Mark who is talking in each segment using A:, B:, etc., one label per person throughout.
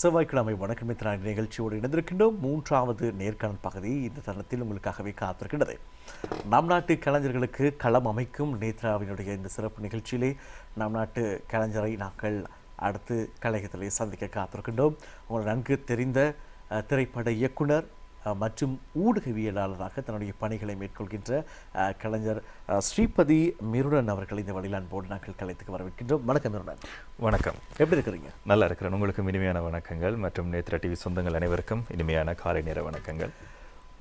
A: செவ்வாய்க்கிழமை வணக்கம் மித்ராணி நிகழ்ச்சியோடு இணைந்திருக்கின்றோம். மூன்றாவது நேர்காணல் பகுதி இந்த தருணத்தில் உங்களுக்காகவே காத்திருக்கின்றது. நம் நாட்டு கலைஞர்களுக்கு களம் அமைக்கும் நேத்ராவினுடைய இந்த சிறப்பு நிகழ்ச்சியிலே நம் நாட்டு கலைஞரை நாங்கள் அடுத்து கலையகத்திலே சந்திக்க காத்திருக்கின்றோம். உங்களுக்கு நன்கு தெரிந்த திரைப்பட இயக்குனர் மற்றும் ஊடகவியலாளராக தன்னுடைய பணிகளை மேற்கொள்கின்ற கலைஞர் ஸ்ரீபதி மிருடன் அவர்கள் இந்த வழியில் அன்போடு நாங்கள் கலைத்துக்கு வரவேற்கின்றோம். வணக்கம் மிருடன்.
B: வணக்கம்.
A: எப்படி இருக்கிறீங்க?
B: நல்லா இருக்கிறேன். உங்களுக்கும் இனிமையான வணக்கங்கள் மற்றும் நேத்ரா டிவி சொந்தங்கள் அனைவருக்கும் இனிமையான காலை நேர வணக்கங்கள்.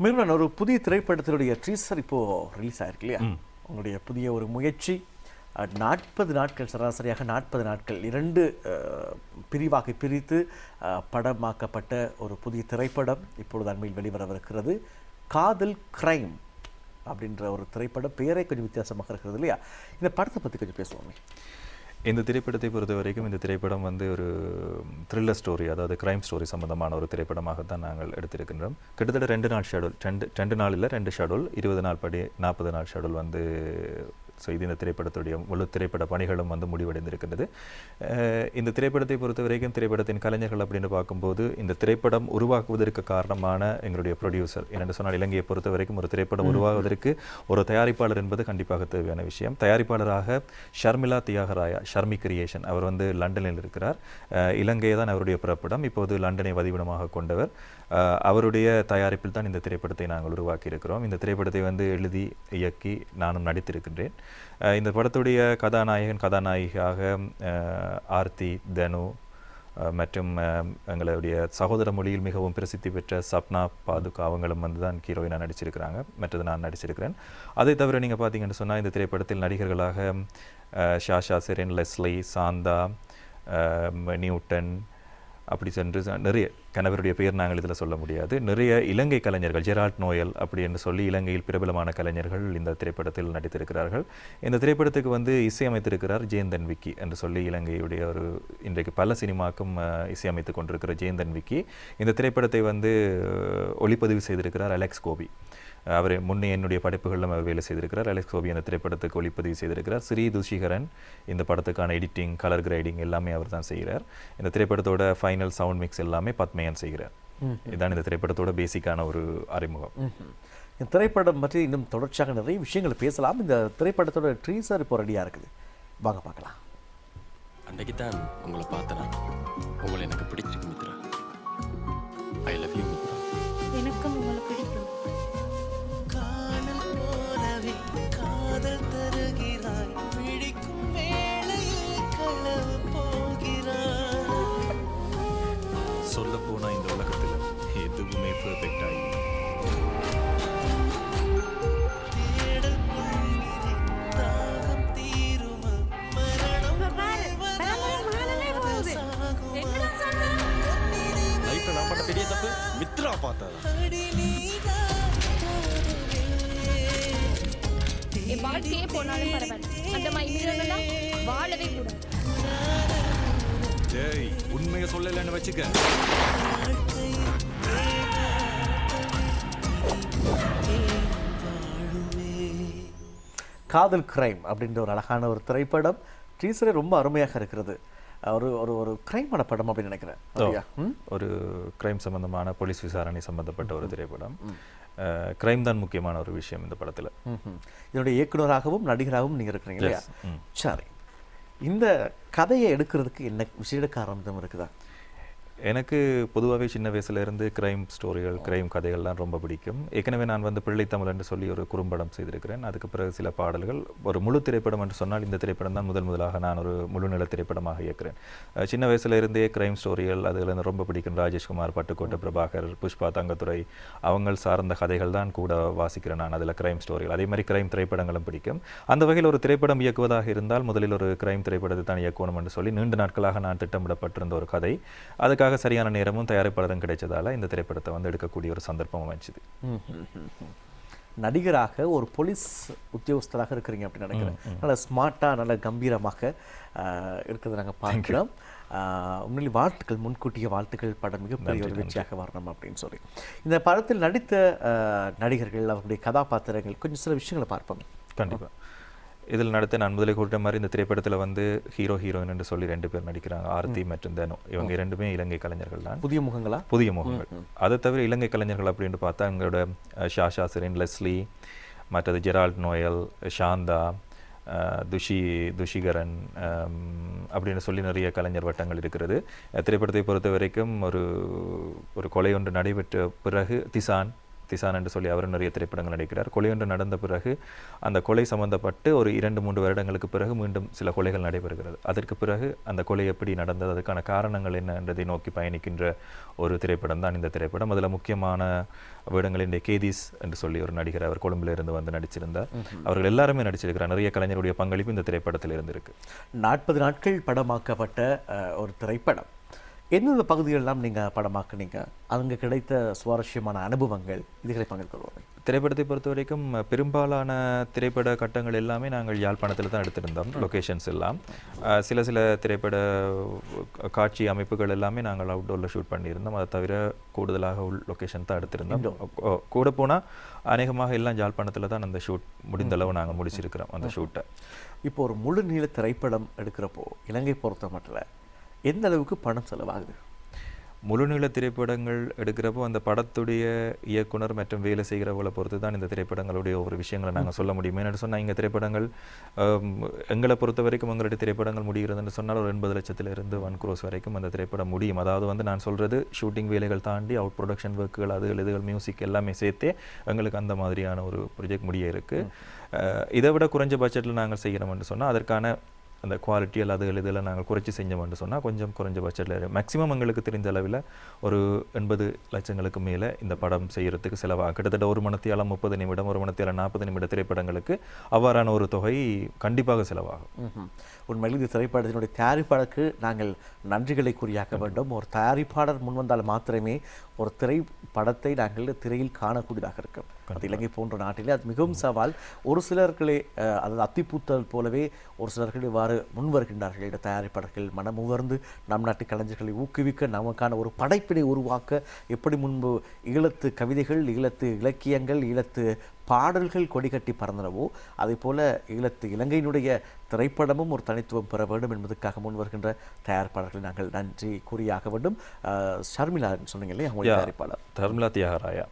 A: மிருடன், ஒரு புதிய திரைப்படத்தினுடைய ட்ரீசர் இப்போது ரிலீஸ் ஆயிருக்கு இல்லையா? உங்களுடைய புதிய ஒரு முயற்சி 40 நாட்கள், சராசரியாக 40 நாட்கள் 2 பிரிவாக பிரித்து படமாக்கப்பட்ட ஒரு புதிய திரைப்படம் இப்பொழுது அண்மையில் வெளிவரவிருக்கிறது. காதல் கிரைம் அப்படின்ற ஒரு திரைப்படம். பெயரே கொஞ்சம் வித்தியாசமாக இருக்கிறது இல்லையா? இந்த படத்தை பற்றி கொஞ்சம் பேசுவோமே.
B: இந்த திரைப்படத்தை பொறுத்த வரைக்கும் இந்த திரைப்படம் ஒரு த்ரில்லர் ஸ்டோரி, அதாவது கிரைம் ஸ்டோரி சம்பந்தமான ஒரு திரைப்படமாகத்தான் நாங்கள் எடுத்திருக்கின்றோம். கிட்டத்தட்ட 2 நாள் ஷெடியூல், 2 நாள் இல்லை 2 ஷெடியூல், 20 நாள் படி 40 நாள் ஷெடியூல் செய்து இந்த திரைப்படத்துடைய முழு திரைப்பட பணிகளும் முடிவடைந்திருக்கின்றது. இந்த திரைப்படத்தை பொறுத்த வரைக்கும் திரைப்படத்தின் கலைஞர்கள் அப்படின்னு பார்க்கும்போது இந்த திரைப்படம் உருவாக்குவதற்கு காரணமான எங்களுடைய ப்ரொடியூசர். என்னென்னு சொன்னால் இலங்கையை பொறுத்த வரைக்கும் ஒரு திரைப்படம் உருவாகுவதற்கு ஒரு தயாரிப்பாளர் என்பது கண்டிப்பாக தேவையான விஷயம். தயாரிப்பாளராக ஷர்மிளா தியாகராயா, ஷர்மி கிரியேஷன், அவர் லண்டனில் இருக்கிறார். இலங்கை தான் அவருடைய பிறப்பிடம். இப்போது லண்டனை வதிவிடமாக கொண்டவர். அவருடைய தயாரிப்பில் தான் இந்த திரைப்படத்தை நாங்கள் உருவாக்கி இருக்கிறோம். இந்த திரைப்படத்தை எழுதி இயக்கி நானும் நடித்திருக்கின்றேன். இந்த படத்துடைய கதாநாயகியாக ஆர்த்தி, தனு மற்றும் எங்களுடைய சகோதர மொழியில் மிகவும் பிரசித்தி பெற்ற சப்னா பாதுகா அவங்களும் தான் ஹீரோயினாக நடிச்சிருக்கிறாங்க. மற்றது நான் நடிச்சிருக்கிறேன். அதை தவிர நீங்கள் பார்த்தீங்கன்னு சொன்னால் இந்த திரைப்படத்தில் நடிகர்களாக ஷாஷா செரின், லெஸ்லி, சாந்தா, நியூட்டன், அப்படி சென்று நிறைய கணவருடைய பெயர் நாங்கள் இதில் சொல்ல முடியாது, நிறைய இலங்கை கலைஞர்கள், ஜெரால்ட் நோயல் அப்படி என்று சொல்லி இலங்கையில் பிரபலமான கலைஞர்கள் இந்த திரைப்படத்தில் நடித்திருக்கிறார்கள். இந்த திரைப்படத்துக்கு இசையமைத்திருக்கிறார் ஜேந்தன் விக்கி என்று சொல்லி இலங்கையுடைய இன்றைக்கு பல சினிமாக்கும் இசையமைத்து கொண்டிருக்கிற ஜேந்தன் விக்கி. இந்த திரைப்படத்தை ஒளிப்பதிவு செய்திருக்கிறார் அலெக்ஸ் கோபி. அவர் முன்னே என்னுடைய படைப்புகளிலும் அவர் வேலை செய்திருக்கிறார். அலெக்ஸ் கோபி அந்த திரைப்படத்துக்கு ஒளிப்பதிவு செய்திருக்கிறார். ஸ்ரீ துஷிகரன் இந்த படத்துக்கான எடிட்டிங், கலர் கிரேடிங் எல்லாமே அவர் தான் செய்கிறார். இந்த திரைப்படத்தோட ஃபைனல் சவுண்ட் மிக்ஸ் எல்லாமே பத்மயன் செய்கிறார். இதுதான் இந்த திரைப்படத்தோட பேசிக்கான ஒரு அறிமுகம்.
A: இந்த திரைப்படம் பற்றி இன்னும் தொடர்ச்சியாக நிறைய விஷயங்கள் பேசலாம். இந்த திரைப்படத்தோட ட்ரீசர் இப்போ ரெடியாக இருக்குது, வாங்க பார்க்கலாம்.
C: அன்றைக்கு தான் உங்களை பார்த்தேன். உங்களை எனக்கு பிடிச்சிருக்கு Mitra. I love you Mitra.
D: எனக்கும் உங்களை பிடிக்கும்.
B: சொல்ல போனால் இந்த உலகத்தில் எதுவுமே பெர்ஃபெக்ட் ஆகி
C: பெரிய தப்பு மித்ரா பார்த்தா
D: என் வாழ்க்கையே போனாலும் பரவாயில்ல, அந்த மாதிரி மிருகங்கள்லாம் வாழவே கூடாது.
B: ஜெய், உண்மையை சொல்லலன்னு வச்சுக்க.
A: காதல் கிரைம் அப்படின்ற ஒரு அழகான ஒரு திரைப்படம். ட்ரீசரே ரொம்ப அருமையாக இருக்கிறது. ஒரு ஒரு ஒரு கிரைமான படம் அப்படின்னு நினைக்கிறேன்.
B: ஒரு கிரைம் சம்பந்தமான போலீஸ் விசாரணை சம்பந்தப்பட்ட ஒரு திரைப்படம். கிரைம் தான் முக்கியமான ஒரு விஷயம் இந்த படத்தில்.
A: இதனுடைய இயக்குநராகவும் நடிகராகவும் நீங்கள் இருக்கிறீங்க இல்லையா? சரி, இந்த கதையை எடுக்கிறதுக்கு என்ன விசேட காரணம் இருக்குதா?
B: எனக்கு பொதுவாகவே சின்ன வயசுலேருந்து கிரைம் ஸ்டோரிகள், கிரைம் கதைகள்லாம் ரொம்ப பிடிக்கும். ஏற்கனவே நான் பிள்ளைத்தமிழ் என்று சொல்லி ஒரு குறும்படம் செய்திருக்கிறேன். அதுக்கு பிறகு சில பாடல்கள். ஒரு முழு திரைப்படம் என்று சொன்னால் இந்த திரைப்படம் தான் முதலாக நான் ஒரு முழுநில திரைப்படமாக இயக்கிறேன். சின்ன வயசுலேருந்தே கிரைம் ஸ்டோரிகள் அதில் ரொம்ப பிடிக்கும். ராஜேஷ்குமார், பட்டுக்கோட்டை பிரபாகர், புஷ்பா தங்கத்துறை அவங்க சார்ந்த கதைகள் தான் கூட வாசிக்கிறேன் நான். அதில் கிரைம் ஸ்டோரிகள், அதே மாதிரி கிரைம் திரைப்படங்களும் பிடிக்கும். அந்த வகையில் ஒரு திரைப்படம் இயக்குவதாக இருந்தால் முதலில் ஒரு கிரைம் திரைப்படத்தை தான் இயக்கணும் என்று சொல்லி நீண்ட நாட்களாக நான் திட்டமிடப்பட்டிருந்த ஒரு கதை. அதுக்காக சரியான நேரமும் தயாரிப்பாளரும் கிடைச்சதால இந்த திரைப்படத்தை எடுக்கக்கூடிய ஒரு சந்தர்ப்பம் அமைச்சுது.
A: நடிகராக ஒரு போலீஸ் உத்தியோகஸ்தராக இருக்கிறீங்க அப்படின்னு நினைக்கிறேன். நல்ல ஸ்மார்ட்டாக, நல்ல கம்பீரமாக இருக்கிறத நாங்கள் பார்க்கலாம். உண்மையிலே வாழ்த்துக்கள், முன்கூட்டிய வாழ்த்துக்கள். படம் மிகப்பெரிய ஒரு வெற்றியாக வரணும் அப்படின்னு சொல்லி இந்த படத்தில் நடித்த நடிகர்கள், அவர்களுடைய கதாபாத்திரங்கள், கொஞ்சம் சில விஷயங்களை பார்ப்போம்.
B: கண்டிப்பாக இதில் நடத்த நான் முதலே கூட்ட மாதிரி இந்த திரைப்படத்தில் வந்து ஹீரோயின் என்று சொல்லி 2 பேர் நடிக்கிறாங்க, ஆர்த்தி மற்றும் தனு. இவங்க 2மே இலங்கை கலைஞர்கள் தான்.
A: புதிய முகங்களா?
B: புதிய முகங்கள். அதை தவிர இலங்கை கலைஞர்கள் அப்படின்னு பார்த்தா எங்களோட ஷாஷா சிரின், லெஸ்லி, மற்றது ஜெரால்ட் நோயல், சாந்தா, துஷிகரன் அப்படின்னு சொல்லி நிறைய கலைஞர் வட்டங்கள் இருக்கிறது. திரைப்படத்தை பொறுத்த வரைக்கும் ஒரு கொலை ஒன்று நடைபெற்ற பிறகு திசான் என்று சொல்லி அவர் நிறைய திரைப்படங்கள் நடிக்கிறார். கொலை ஒன்று நடந்த பிறகு அந்த கொலை சம்பந்தப்பட்டு ஒரு 2-3 வருடங்களுக்கு பிறகு மீண்டும் சில கொலைகள் நடைபெறுகிறது. அதற்கு பிறகு அந்த கொலை எப்படி நடந்தது, அதுக்கான காரணங்கள் என்ன என்றதை நோக்கி பயணிக்கின்ற ஒரு திரைப்படம் தான் இந்த திரைப்படம். அதில் முக்கியமான வேடங்களின் கேதீஸ் என்று சொல்லி ஒரு நடிகர், அவர் கொழும்பில் இருந்து வந்து நடிச்சிருந்தார். அவர்கள் எல்லாருமே நடிச்சிருக்கிறார். நிறைய கலைஞருடைய பங்களிப்பு இந்த திரைப்படத்தில் இருந்திருக்கு.
A: 40 நாட்கள் படமாக்கப்பட்ட ஒரு திரைப்படம். எந்தெந்த பகுதிகளெல்லாம் நீங்கள் படமாக்குனீங்க, அங்கே கிடைத்த சுவாரஸ்யமான அனுபவங்கள், இதுகளை பகிர்ந்து?
B: திரைப்படத்தை பொறுத்த வரைக்கும் பெரும்பாலான திரைப்பட கட்டங்கள் எல்லாமே நாங்கள் யாழ்ப்பாணத்தில் தான் எடுத்திருந்தோம். லொக்கேஷன்ஸ் எல்லாம் சில திரைப்பட காட்சி அமைப்புகள் எல்லாமே நாங்கள் அவுட்டோரில் ஷூட் பண்ணியிருந்தோம். அதை தவிர கூடுதலாக லொக்கேஷன் தான் எடுத்திருந்தோம். கூட போனால் அநேகமாக எல்லாம் யாழ்ப்பாணத்தில் தான் அந்த ஷூட் முடிந்தளவு நாங்கள் முடிச்சிருக்கிறோம் அந்த ஷூட்டை.
A: இப்போ ஒரு முழு நீள திரைப்படம் எடுக்கிறப்போ இலங்கை பொறுத்த மட்டும் எந்த அளவுக்கு பணம் செலவாகுது?
B: முழுநீள திரைப்படங்கள் எடுக்கிறப்போ அந்த படத்துடைய இயக்குனர் மற்றும் வேலை செய்கிறவங்களை பொறுத்து தான் இந்த திரைப்படங்களுடைய ஒவ்வொரு விஷயங்களை நாங்கள் சொல்ல முடியும். என்னென்னு சொன்னால் இங்கே திரைப்படங்கள் எங்களை பொறுத்த வரைக்கும் எங்களுடைய திரைப்படங்கள் முடிகிறதுன்னு சொன்னால் ஒரு 80 லட்சத்திலிருந்து 1 crore வரைக்கும் அந்த திரைப்படம் முடியும். அதாவது வந்து நான் சொல்கிறது ஷூட்டிங் வேலைகள் தாண்டி அவுட் ப்ரொடக்ஷன் ஒர்க்குகள், இதுகள் மியூசிக் எல்லாமே சேர்த்தே எங்களுக்கு அந்த மாதிரியான ஒரு ப்ரொஜெக்ட் முடிய இருக்குது. இதை விட குறைஞ்ச பட்ஜெட்டில் நாங்கள் செய்கிறோம்னு சொன்னால் அதற்கான அந்த குவாலிட்டி இதெல்லாம் நாங்கள் குறைச்சி செஞ்சோம்னு சொன்னால் கொஞ்சம் குறைஞ்ச பட்ஜெட்டில் மேக்ஸிமம் எங்களுக்கு தெரிஞ்ச அளவில் ஒரு 80 லட்சங்களுக்கு மேலே இந்த படம் செய்கிறதுக்கு செலவாக கிட்டத்தட்ட 1 மணித்தியாலம் 30 நிமிடம் 1 மணித்தியாலம் 40 நிமிட திரைப்படங்களுக்கு அவ்வாறான ஒரு தொகை கண்டிப்பாக செலவாகும்.
A: உண்மையில் இந்த திரைப்படத்தினுடைய தயாரிப்பாளருக்கு நாங்கள் நன்றிகளை குறியாக்க வேண்டும். ஒரு தயாரிப்பாளர் முன்வந்தால் மாத்திரமே ஒரு திரைப்படத்தை நாங்கள் திரையில் காணக்கூடியதாக இருக்கும். அது இலங்கை போன்ற நாட்டிலே அது மிகவும் சவால். ஒரு சிலர்களே அதாவது அத்திப்பூத்தல் போலவே ஒரு சிலர்கள் இவ்வாறு முன் வருகின்றார்கள். இந்த தயாரிப்பாளர்கள் மனமுகர்ந்து நம் நாட்டு கலைஞர்களை ஊக்குவிக்க, நமக்கான ஒரு படைப்பினை உருவாக்க, எப்படி முன்பு ஈழத்து கவிதைகள், ஈழத்து இலக்கியங்கள், ஈழத்து பாடல்கள் கொடிகட்டி பறந்தனவோ அதே போல ஈழத்து இலங்கையினுடைய திரைப்படமும் ஒரு தனித்துவம் பெற வேண்டும் என்பதற்காக முன் வருகின்ற தயாரிப்பாளர்களை நாங்கள் நன்றி கூறியாக வேண்டும். ஷர்மிளா சொன்னீங்க இல்லையா, தயாரிப்பாளர்
B: ஷர்மிளா தியாகராயா.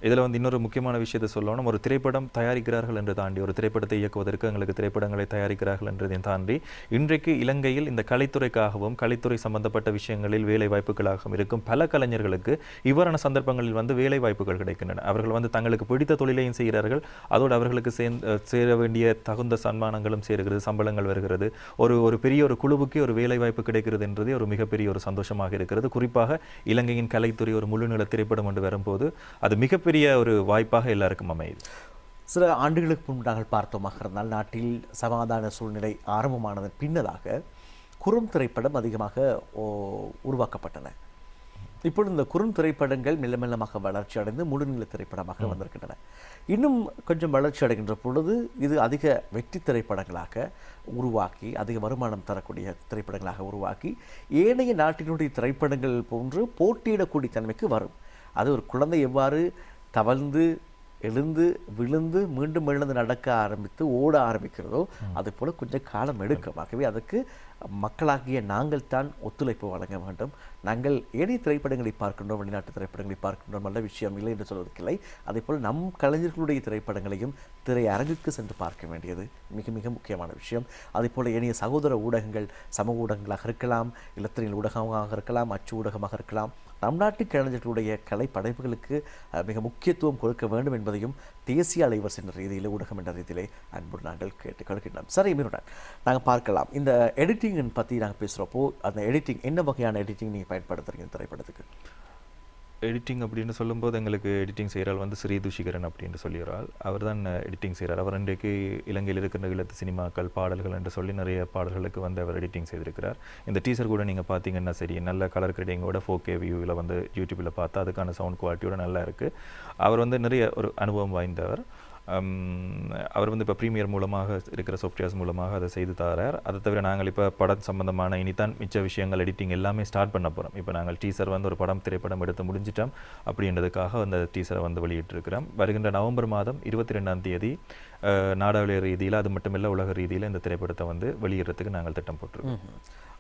B: இதில் வந்து இன்னொரு முக்கியமான விஷயத்தை சொல்லணும். ஒரு திரைப்படம் தயாரிக்கிறார்கள் என்று தாண்டி, ஒரு திரைப்படத்தை இயக்குவதற்கு எங்களுக்கு திரைப்படங்களை தயாரிக்கிறார்கள் என்றதை தாண்டி இன்றைக்கு இலங்கையில் இந்த கலைத்துறைக்காகவும் கலைத்துறை சம்பந்தப்பட்ட விஷயங்களில் வேலை வாய்ப்புகளாகவும் இருக்கும் பல கலைஞர்களுக்கு இவ்வாறான சந்தர்ப்பங்களில் வந்து வேலை வாய்ப்புகள் கிடைக்கின்றன. அவர்கள் வந்து தங்களுக்கு பிடித்த தொழிலையும் செய்கிறார்கள், அதோடு அவர்களுக்கு சேர வேண்டிய தகுந்த சன்மானங்களும் சேருகிறது, சம்பளங்கள் வருகிறது. ஒரு பெரிய ஒரு குழுவுக்கு ஒரு வேலை வாய்ப்பு கிடைக்கிறது என்றதே ஒரு மிகப்பெரிய ஒரு சந்தோஷமாக இருக்கிறது. குறிப்பாக இலங்கையின் கலைத்துறை ஒரு முழுநீள திரைப்படம் என்று வரும்போது அது மிகப்பெரிய ஒரு வாய்ப்பாக எல்லாருக்கும் அமையுது.
A: சில ஆண்டுகளுக்கு முன்பு நாங்கள் பார்த்தோமாக இருந்தால் நாட்டில் சமாதான சூழ்நிலை ஆரம்பமானதன் பின்னதாக குறும் திரைப்படம் அதிகமாக உருவாக்கப்பட்டன. இப்பொழுது இந்த குறும் திரைப்படங்கள் மெல்ல மெல்லமாக வளர்ச்சி அடைந்து முழுநீள திரைப்படமாக வந்திருக்கின்றன. இன்னும் கொஞ்சம் வளர்ச்சி அடைகின்ற பொழுது இது அதிக வெற்றி திரைப்படங்களாக உருவாக்கி, அதிக வருமானம் தரக்கூடிய திரைப்படங்களாக உருவாக்கி ஏனைய நாட்டினுடைய திரைப்படங்கள் போன்று போட்டியிடக்கூடிய தன்மைக்கு வரும். அது ஒரு குழந்தை எவ்வாறு தவழ்ந்து எழுந்து விழுந்து மீண்டும் எழுந்து நடக்க ஆரம்பித்து ஓட ஆரம்பிக்கிறதோ அது போல கொஞ்சம் காலம் எடுக்கும். ஆகவே அதுக்கு மக்களாகிய நாங்கள் தான் ஒத்துழைப்பு வழங்க வேண்டும். நாங்கள் ஏனைய திரைப்படங்களை பார்க்கின்றோம், வெளிநாட்டு திரைப்படங்களை பார்க்கின்றோம், நல்ல விஷயம் இல்லை என்று சொல்வதற்கில்லை. அதே போல் நம் கலைஞர்களுடைய திரைப்படங்களையும் திரையரங்குக்கு சென்று பார்க்க வேண்டியது மிக மிக முக்கியமான விஷயம். அதே போல் ஏனைய சகோதர ஊடகங்கள், சமூக ஊடகங்களாக இருக்கலாம், இலத்திரனியல் ஊடகமாக இருக்கலாம், அச்சு ஊடகமாக இருக்கலாம், நம் நாட்டு கலைஞர்களுடைய கலை படைப்புகளுக்கு மிக முக்கியத்துவம் கொடுக்க வேண்டும் என்பதையும் தேசிய அலைவரிசை ரீதியில் ஊடகம் என்ற ரீதியிலே அன்பு நாங்கள் கேட்டுக்கொள்கின்றோம். சரி மீனுடன் நாங்கள் பார்க்கலாம். இந்த எடிட்டிங் பற்றி நாங்கள் பேசுகிறப்போ அந்த எடிட்டிங் என்ன வகையான எடிட்டிங் நீங்கள் பயன்படுத்துகிறீங்க திரைப்படத்துக்கு?
B: எடிட்டிங் அப்படின்னு சொல்லும்போது எங்களுக்கு எடிட்டிங் செய்கிறாள் வந்து ஸ்ரீ துஷிகரன் அப்படின்னு சொல்லிடுறாள். அவர் தான் எடிட்டிங் செய்கிறார். அவர் இன்றைக்கு இலங்கையில் இருக்கிற ஈழத்து சினிமாக்கள் பாடல்கள் என்று சொல்லி நிறைய பாடல்களுக்கு வந்து அவர் எடிட்டிங் செய்திருக்கிறார். இந்த டீசர் கூட நீங்கள் பார்த்தீங்கன்னா சரி, நல்ல கலர் கிரேடிங்கோட 4K வியூவில் வந்து யூடியூப்பில் பார்த்தா அதுக்கான சவுண்ட் குவாலிட்டியோட நல்லா இருக்குது. அவர் வந்து நிறைய ஒரு அனுபவம் வாய்ந்தவர். அவர் வந்து இப்போ ப்ரீமியர் மூலமாக இருக்கிற சாஃப்ட்வேர்ஸ் மூலமாக அதை செய்து தரார். அதை தவிர நாங்கள் இப்போ படம் சம்பந்தமான இனித்தான் மிச்ச விஷயங்கள் எடிட்டிங் எல்லாமே ஸ்டார்ட் பண்ண போகிறோம். இப்போ நாங்கள் டீசர் வந்து ஒரு திரைப்படம் எடுத்து முடிஞ்சிட்டோம் அப்படின்றதுக்காக அந்த டீசரை வந்து வெளியிட்டிருக்கிறோம். வருகின்ற நவம்பர் மாதம் 22ஆம் தேதி நாடாளுமன்ற ரீதியில், அது மட்டுமில்லை உலக ரீதியில் இந்த திரைப்படத்தை வந்து வெளியிடறதுக்கு நாங்கள் திட்டம் போட்டிருக்கோம்.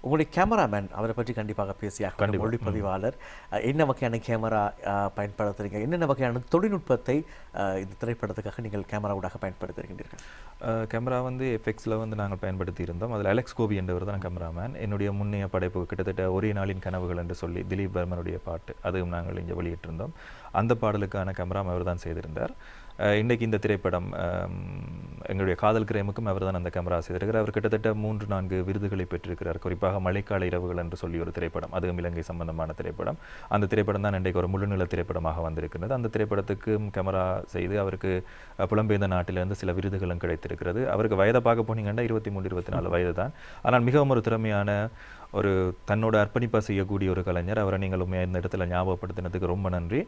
A: உங்களுடைய கேமராமேன் அவரை பற்றி கண்டிப்பாக பேசியாக, ஒளிப்பதிவாளர், என்ன வகையான கேமரா பயன்படுத்துறீங்க, என்னென்ன வகையான தொழில்நுட்பத்தை இந்த திரைப்படத்துக்காக நீங்கள் கேமராவுடாக பயன்படுத்துகின்றீர்கள்?
B: கேமரா வந்து எஃப்எக்ஸில் வந்து நாங்கள் பயன்படுத்தி இருந்தோம். அதில் அலெக்ஸ் கோபி என்றவர் தான் கேமராமேன். என்னுடைய முன்னைய படைப்பு கிட்டத்தட்ட ஒரே நாளின் கனவுகள் என்று சொல்லி திலீப் வர்மனுடைய பாட்டு, அதுவும் நாங்கள் இங்கே வெளியிட்டிருந்தோம். அந்த பாடலுக்கான கேமரா அவர் தான் செய்திருந்தார். இன்றைக்கு இந்த திரைப்படம் எங்களுடைய காதல் கிரேமுக்கும் அவர் தான் அந்த கேமரா செய்திருக்கிறார். அவர் கிட்டத்தட்ட 3-4 விருதுகளை பெற்றிருக்கிறார். குறிப்பாக மழைக்கால இரவுகள் என்று சொல்லி ஒரு திரைப்படம், அதுவும் இலங்கை சம்பந்தமான திரைப்படம். அந்த திரைப்படம் தான் இன்றைக்கு ஒரு முழுநில திரைப்படமாக வந்திருக்கிறது. அந்த திரைப்படத்துக்கும் கேமரா செய்து அவருக்கு புலம்பெயர்ந்த நாட்டிலிருந்து சில விருதுகளும் கிடைத்திருக்கிறது. அவருக்கு வயதை பார்க்க போனீங்கன்னா 23-24 வயது தான். ஆனால் மிகவும் ஒரு திறமையான, ஒரு தன்னோட அர்ப்பணிப்பாக செய்யக்கூடிய ஒரு கலைஞர். அவரை நீங்கள் உண்மையாக இந்த இடத்துல ஞாபகப்படுத்தினதுக்கு ரொம்ப நன்றி.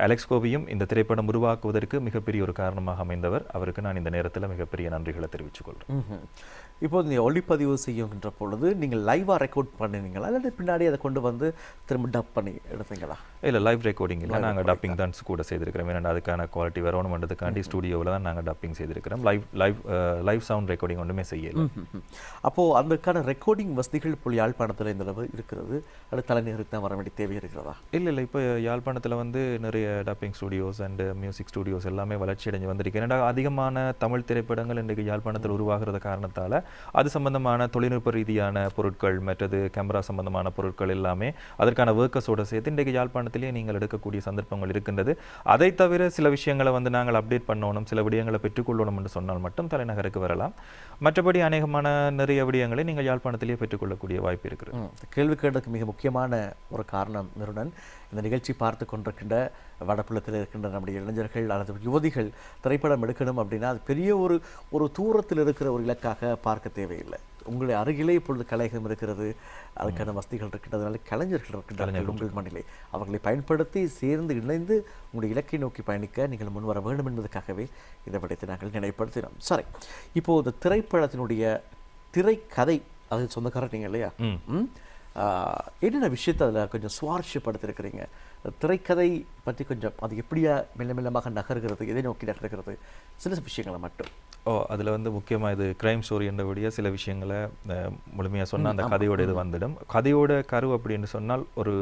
B: அலெக்ஸ் கோபியும் இந்த திரைப்படம் உருவாக்குவதற்கு மிகப்பெரிய ஒரு காரணமாக அமைந்தவர். அவருக்கு நான் இந்த நேரத்தில் மிகப்பெரிய நன்றிகளை தெரிவித்துக் கொள்கிறேன்.
A: இப்போது நீங்கள் ஒளிப்பதிவு செய்யுங்கின்ற பொழுது நீங்கள் லைவாக ரெக்கார்ட் பண்ணினீங்களா, அல்லது பின்னாடி அதை கொண்டு வந்து திரும்ப டப் பண்ணி எடுத்தீங்களா?
B: இல்லை, லைவ் ரெக்கார்டிங் இல்லை, நாங்கள் டப்பிங் தான் கூட செய்திருக்கிறோம். ஏன்னா அதுக்கான குவாலிட்டி வரணுன்றதுக்காண்டி ஸ்டுடியோவில் தான் நாங்கள் டப்பிங் செய்திருக்கிறோம். லைவ் சவுண்ட் ரெக்கார்டிங் ஒன்றுமே செய்யலை.
A: அப்போது அதுக்கான ரெக்கார்டிங் வசதிகள் இப்போ யாழ்ப்பாணத்தில் இந்த அளவு இருக்கிறது, அது தலைநகருக்கு தான் வர வேண்டிய தேவை இருக்கிறதா?
B: இல்லை, இப்போ யாழ்ப்பாணத்தில் வந்து நிறைய dubbing studios and music studios எல்லாமே வளர்ச்சி அடைஞ்சு வந்திருக்கு. ஏன்னா அதிகமான தமிழ் திரைப்படங்கள் இன்றைக்கு யாழ்ப்பாணத்தில் உருவாகிறது காரணத்தால் அது சம்பந்தமான தொழில்நுட்ப ரீதியான பொருட்கள், மற்றது கேமரா சம்பந்தமான பொருட்கள் எல்லாமே அதற்கான ஒர்க்கர்ஸோடு சேர்த்து இன்றைக்கு யாழ்ப்பாணத்திலேயே நீங்கள் எடுக்கக்கூடிய சந்தர்ப்பங்கள் இருக்கின்றது. அதை தவிர சில விஷயங்களை வந்து நாங்கள் அப்டேட் பண்ணணும், சில விடயங்களை பெற்றுக்கொள்ளணும் என்று சொன்னால் மட்டும் தலைநகருக்கு வரலாம். மற்றபடி அநேகமான நிறைய விடயங்களை நீங்கள் யாழ்ப்பாணத்திலேயே பெற்றுக்கொள்ளக்கூடிய வாய்ப்பு இருக்கிறது.
A: கேள்வி கேட்டதுக்கு மிக முக்கியமான ஒரு காரணம் நிருடன், இந்த நிகழ்ச்சி பார்த்து கொண்டிருக்கின்ற வடபுலத்தில் இருக்கின்ற நம்முடைய இளைஞர்கள் அல்லது யுவதிகள் திரைப்படம் எடுக்கணும் அப்படின்னா அது பெரிய ஒரு தூரத்தில் இருக்கிற ஒரு இலக்காக பார்க்க தேவையில்லை. உங்களுடைய அருகிலே இப்பொழுது கலையகம் இருக்கிறது, அதுக்கான வசதிகள் இருக்கின்றதுனால கலைஞர்கள் இருக்கின்றார்கள் உங்கள் மண்ணிலே. அவர்களை பயன்படுத்தி சேர்ந்து இணைந்து உங்களுடைய இலக்கை நோக்கி பயணிக்க நீங்கள் முன்வர வேண்டும் என்பதற்காகவே இதை விடத்தை நாங்கள் நினைப்படுத்தினோம். சரி, இப்போது இந்த திரைப்படத்தினுடைய திரைக்கதை, அது சொந்தக்காரர் நீங்கள் இல்லையா? என்னென்ன விஷயத்தை அதில் கொஞ்சம் சுவாரஸ்யப்படுத்திருக்கிறீங்க? திரைக்கதை பற்றி கொஞ்சம் அது எப்படியா மெல்லமாக நகர்கிறது, எதை நோக்கி நகர்கிறது, சில விஷயங்களை மட்டும்.
B: அதில் வந்து முக்கியமாக இது கிரைம் ஸ்டோரி என்றபடியே சில விஷயங்களை முழுமையாக சொன்னால் அந்த கதையோட இது வந்துடும். கதையோட கரு அப்படின்னு சொன்னால், ஒரு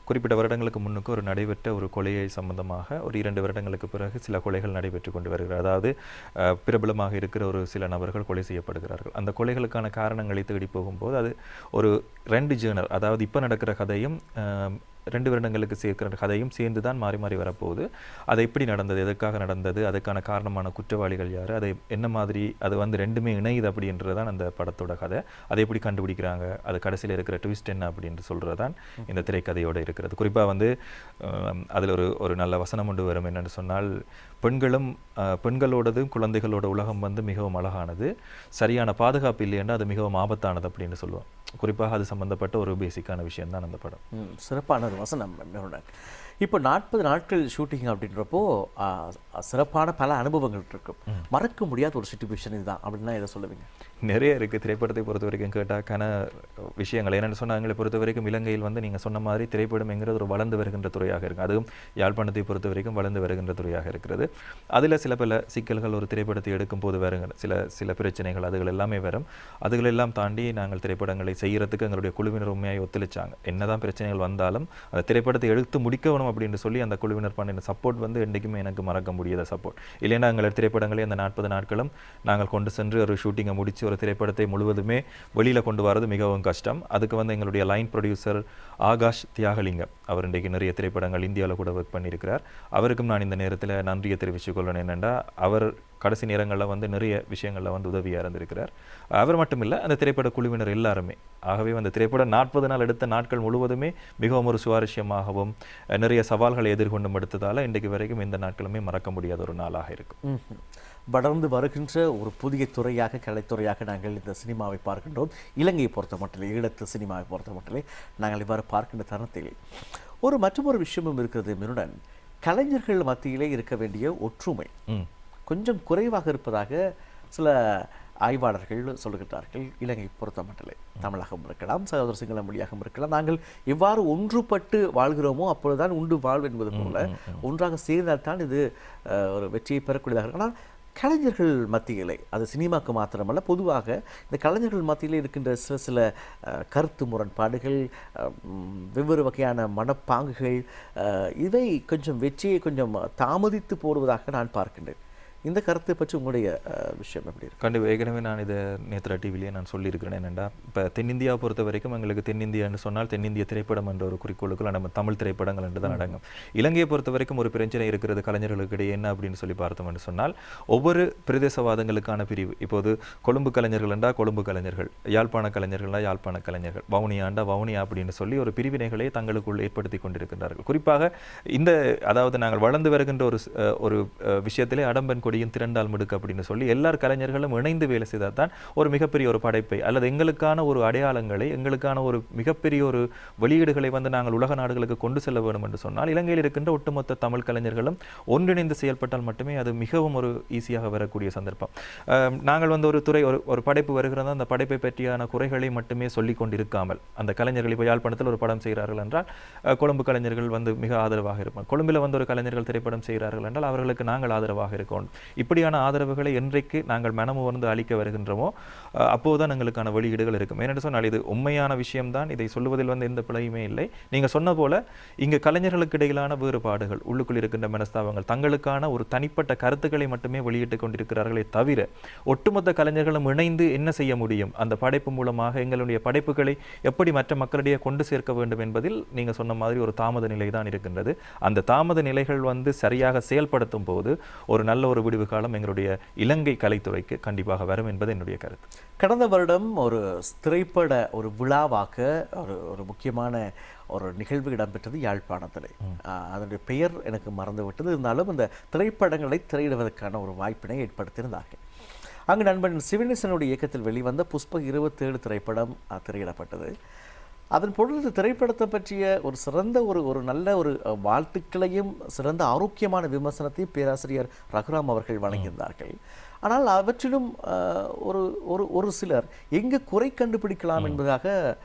B: குறிப்பிட்ட வருடங்களுக்கு முன்னுக்கு ஒரு நடைபெற்ற ஒரு கொலையை சம்பந்தமாக ஒரு 2 வருடங்களுக்கு பிறகு சில கொலைகள் நடைபெற்று கொண்டு வருகிறது. அதாவது பிரபலமாக இருக்கிற ஒரு சில நபர்கள் கொலை செய்யப்படுகிறார்கள். அந்த கொலைகளுக்கான காரணங்களை தேடி போகும்போது அது ஒரு 2 ஜேர்னர், அதாவது இப்போ நடக்கிற கதையும் 2 வருடங்களுக்கு சேர்க்கிற கதையும் சேர்ந்து தான் மாறி மாறி வரப்போகுது. அது எப்படி நடந்தது, எதற்காக நடந்தது, அதுக்கான காரணமான குற்றவாளிகள் யார், அதை என்ன மாதிரி அது வந்து 2மே இணையுது அப்படின்றது தான் அந்த படத்தோட கதை. அதை எப்படி கண்டுபிடிக்கிறாங்க, அது கடைசியில் இருக்கிற ட்விஸ்ட் என்ன அப்படின்னு சொல்கிறது தான் இந்த திரைக்கதையோடு இருக்கிறது. குறிப்பாக வந்து அதில் ஒரு நல்ல வசனம் கொண்டு வரும். என்னென்னு சொன்னால், பெண்களோடதும் குழந்தைகளோட உலகம் வந்து மிகவும் அழகானது, சரியான பாதுகாப்பு இல்லைன்னா அது மிகவும் ஆபத்தானது அப்படின்னு சொல்லுவோம். குறிப்பாக அது சம்பந்தப்பட்ட ஒரு பேசிக்கான விஷயம் தான் அந்த படம்.
A: சிறப்பான ஒரு வசனம். இப்போ 40 நாட்கள் ஷூட்டிங் அப்படின்றப்போ சிறப்பான பல அனுபவங்கள் இருக்கும். மறக்க முடியாத ஒரு சிச்சுவேஷன் இதுதான் அப்படின்னா எதை சொல்லுவீங்க?
B: நிறைய இருக்குது. திரைப்படத்தை பொறுத்த வரைக்கும் கேட்டாக்கான விஷயங்கள் என்னென்னு சொன்னால், எங்களை பொறுத்த வரைக்கும் இலங்கையில் வந்து நீங்கள் சொன்ன மாதிரி திரைப்படம் என்கிறது ஒரு வளர்ந்து வருகின்ற துறையாக இருக்குது. அதுவும் யாழ்ப்பாணத்தை பொறுத்த வரைக்கும் வளர்ந்து வருகின்ற துறையாக இருக்கிறது. அதில் சில பல சிக்கல்கள், ஒரு திரைப்படத்தை எடுக்கும் போது வருகிற சில பிரச்சனைகள், அதுகள் எல்லாமே வரும். அதுகளெல்லாம் தாண்டி நாங்கள் திரைப்படங்களை செய்கிறதுக்கு எங்களுடைய குழுவினர் உண்மையாக ஒத்துழைச்சாங்க. என்னதான் பிரச்சனைகள் வந்தாலும் அந்த திரைப்படத்தை எடுத்து முடிக்கணும் அப்படின்னு சொல்லி அந்த குழுவினர் பண்ணின சப்போர்ட் வந்து என்றைக்குமே எனக்கு மறக்க முடியாத சப்போர்ட். இல்லைன்னா எங்கள் திரைப்படங்களை அந்த 40 நாட்களும் நாங்கள் கொண்டு சென்று ஒரு ஷூட்டிங்கை முடித்து ஒரு திரைப்படத்தை முழுவதுமே வெளியில் கொண்டு வரது மிகவும் கஷ்டம். அதுக்கு வந்து எங்களுடைய லைன் ப்ரொடியூசர் ஆகாஷ் தியாகலிங்கம், அவர் இன்றைக்கு நிறைய திரைப்படங்கள் இந்தியாவில் கூட ஒர்க் பண்ணியிருக்கிறார். அவருக்கும் நான் இந்த நேரத்தில் நன்றியை தெரிவித்துக் கொள்ளணும். என்னென்னா, அவர் கடைசி நேரங்களில் வந்து நிறைய விஷயங்களில் வந்து உதவியாக இருந்திருக்கிறார். அவர் மட்டும் இல்லை, அந்த திரைப்பட குழுவினர் எல்லாருமே. ஆகவே அந்த திரைப்படம் 40 நாள் எடுத்த நாட்கள் முழுவதுமே மிகவும் ஒரு சுவாரஸ்யமாகவும் நிறைய சவால்களை எதிர்கொண்டும் எடுத்ததால் இன்றைக்கு வரைக்கும் இந்த நாட்களுமே மறக்க முடியாத ஒரு நாளாக இருக்கும்.
A: வளர்ந்து வருகின்ற ஒரு புதிய துறையாக, கலைத்துறையாக நாங்கள் இந்த சினிமாவை பார்க்கின்றோம். இலங்கையை பொறுத்த மட்டிலே, ஈழத்து சினிமாவை பொறுத்த மட்டிலே நாங்கள் இவ்வாறு பார்க்கின்ற தருணத்தில் மற்றொரு விஷயமும் இருக்கிறது. மிருடன், கலைஞர்கள் மத்தியிலே இருக்க வேண்டிய ஒற்றுமை, கொஞ்சம் குறைவாக இருப்பதாக சில ஆய்வாளர்கள் சொல்லுகிறார்கள். இலங்கை பொறுத்தமட்டிலே தமிழகம் இருக்கலாம், சகோதர சிங்கள மொழியாகவும் இருக்கலாம். நாங்கள் எவ்வாறு ஒன்றுபட்டு வாழ்கிறோமோ அப்பொழுதுதான் உண்டு வாழ்வு என்பது போல ஒன்றாக சேர்ந்தால்தான் இது ஒரு வெற்றியை பெறக்கூடியதாக இருக்கும். ஆனால் கலைஞர்கள் மத்தியிலே, அது சினிமாவுக்கு மாத்திரமல்ல, பொதுவாக இந்த கலைஞர்கள் மத்தியிலே இருக்கின்ற சில கருத்து முரண்பாடுகள், வெவ்வேறு வகையான மனப்பாங்குகள், இவை கொஞ்சம் வெற்றியை கொஞ்சம் தாமதித்து போடுவதாக நான் பார்க்கின்றேன். இந்த கருத்தை பற்றி உங்களுடைய விஷயம் எப்படி இருக்கு?
B: கண்டிப்பாக ஏற்கனவே நான் இதை நேத்ரா டிவிலேயே நான் சொல்லியிருக்கிறேன். என்னென்னா இப்போ தென்னிந்தியாவை பொறுத்த வரைக்கும் எங்களுக்கு தென்னிந்தியான்னு சொன்னால் தென்னிந்திய திரைப்படம் என்ற ஒரு குறிக்கோளுக்குள்ள நம்ம தமிழ் திரைப்படங்கள் என்று தான் அடங்கும். இலங்கையை பொறுத்த வரைக்கும் ஒரு பிரச்சனை இருக்கிறது கலைஞர்களுக்கு இடையே. என்ன அப்படின்னு சொல்லி பார்த்தோம் என்று சொன்னால், ஒவ்வொரு பிரதேசவாதங்களுக்கான பிரிவு. இப்போது கொழும்பு கலைஞர்கள் என்றால் கொழும்பு கலைஞர்கள், யாழ்ப்பாண கலைஞர்கள்னா யாழ்ப்பாண கலைஞர்கள், வவுனியாண்டா வவுனியா அப்படின்னு சொல்லி ஒரு பிரிவினைகளை தங்களுக்குள் ஏற்படுத்தி கொண்டிருக்கின்றார்கள். குறிப்பாக இந்த அதாவது நாங்கள் வளர்ந்து வருகின்ற ஒரு விஷயத்திலே அடம்பன் திரண்டால் முடுக்கு அப்படின்னு சொல்லி எல்லார் கலைஞர்களும் இணைந்து வேலை செய்தால் தான் ஒரு மிகப்பெரிய ஒரு படைப்பை அல்லது எங்களுக்கான ஒரு அடையாளங்களை, எங்களுக்கான ஒரு மிகப்பெரிய ஒரு வெளியீடுகளை நாங்கள் உலக நாடுகளுக்கு கொண்டு செல்ல வேண்டும் என்று சொன்னால், இலங்கையில் இருக்கின்ற ஒட்டுமொத்த தமிழ் கலைஞர்களும் ஒன்றிணைந்து செயல்பட்டால் மட்டுமே அது மிகவும் ஒரு ஈஸியாக வரக்கூடிய சந்தர்ப்பம். நாங்கள் ஒரு துறை ஒரு படைப்பு வருகிறது, அந்த படைப்பை பற்றியான குறைகளை மட்டுமே சொல்லிக் கொண்டிருக்காமல், அந்த கலைஞர்கள் இப்போ யாழ்ப்பாணத்தில் ஒரு படம் செய்கிறார்கள் என்றால் கொழும்பு கலைஞர்கள் மிக ஆதரவாக இருப்பாங்க. கொழும்பில் ஒரு கலைஞர்கள் திரைப்படம் செய்கிறார்கள் என்றால் அவர்களுக்கு நாங்கள் ஆதரவாக இருக்கணும். இப்படியான ஆதரவுகளை என்றைக்கு நாங்கள் மனமுவர்ந்து அளிக்க வருகின்றோமோ அப்போதுதான் எங்களுக்கான வெளியீடுகள் இருக்கும். ஏனென்று சொன்னால் இது உண்மையான விஷயம்தான், இதை சொல்வதில் எந்த பிழையுமே இல்லை. நீங்கள் சொன்ன போல இங்கு கலைஞர்களுக்கு இடையிலான வேறுபாடுகள், உள்ளுக்குள் இருக்கின்ற மனஸ்தாபங்கள், தங்களுக்கான ஒரு தனிப்பட்ட கருத்துக்களை மட்டுமே வெளியிட்டுக் கொண்டிருக்கிறார்களே தவிர ஒட்டுமொத்த கலைஞர்களும் இணைந்து என்ன செய்ய முடியும், அந்த படைப்பு மூலமாக எங்களுடைய படைப்புகளை எப்படி மற்ற மக்களிடையே கொண்டு சேர்க்க வேண்டும் என்பதில் நீங்கள் சொன்ன மாதிரி ஒரு தாமத நிலை தான் இருக்கின்றது. அந்த தாமத நிலைகள் சரியாக செயல்படுத்தும் போது ஒரு நல்ல ஒரு விடுவு காலம் எங்களுடைய இலங்கை கலைத்துறைக்கு கண்டிப்பாக வரும் என்பது என்னுடைய கருத்து.
A: கடந்த வருடம் ஒரு திரைப்பட ஒரு விழாவாக ஒரு முக்கியமான ஒரு நிகழ்வு இடம்பெற்றது யாழ்ப்பாணத்திலே. அதனுடைய பெயர் எனக்கு மறந்துவிட்டது. இருந்தாலும் இந்த திரைப்படங்களை திரையிடுவதற்கான ஒரு வாய்ப்பினை ஏற்படுத்தியிருந்தார்கள். அங்கு நண்பன் சிவனேசனுடைய இயக்கத்தில் வெளிவந்த புஷ்ப 27 திரைப்படம் திரையிடப்பட்டது. அதன் பொழுது திரைப்படத்தை பற்றிய ஒரு சிறந்த ஒரு நல்ல ஒரு வாழ்த்துக்களையும் சிறந்த ஆரோக்கியமான விமர்சனத்தையும் பேராசிரியர் ரகுராம் அவர்கள் வழங்கியிருந்தார்கள். ஆனால் அவற்றிலும் ஒரு சிலர் எங்கு குறை கண்டுபிடிக்கலாம் என்பதாக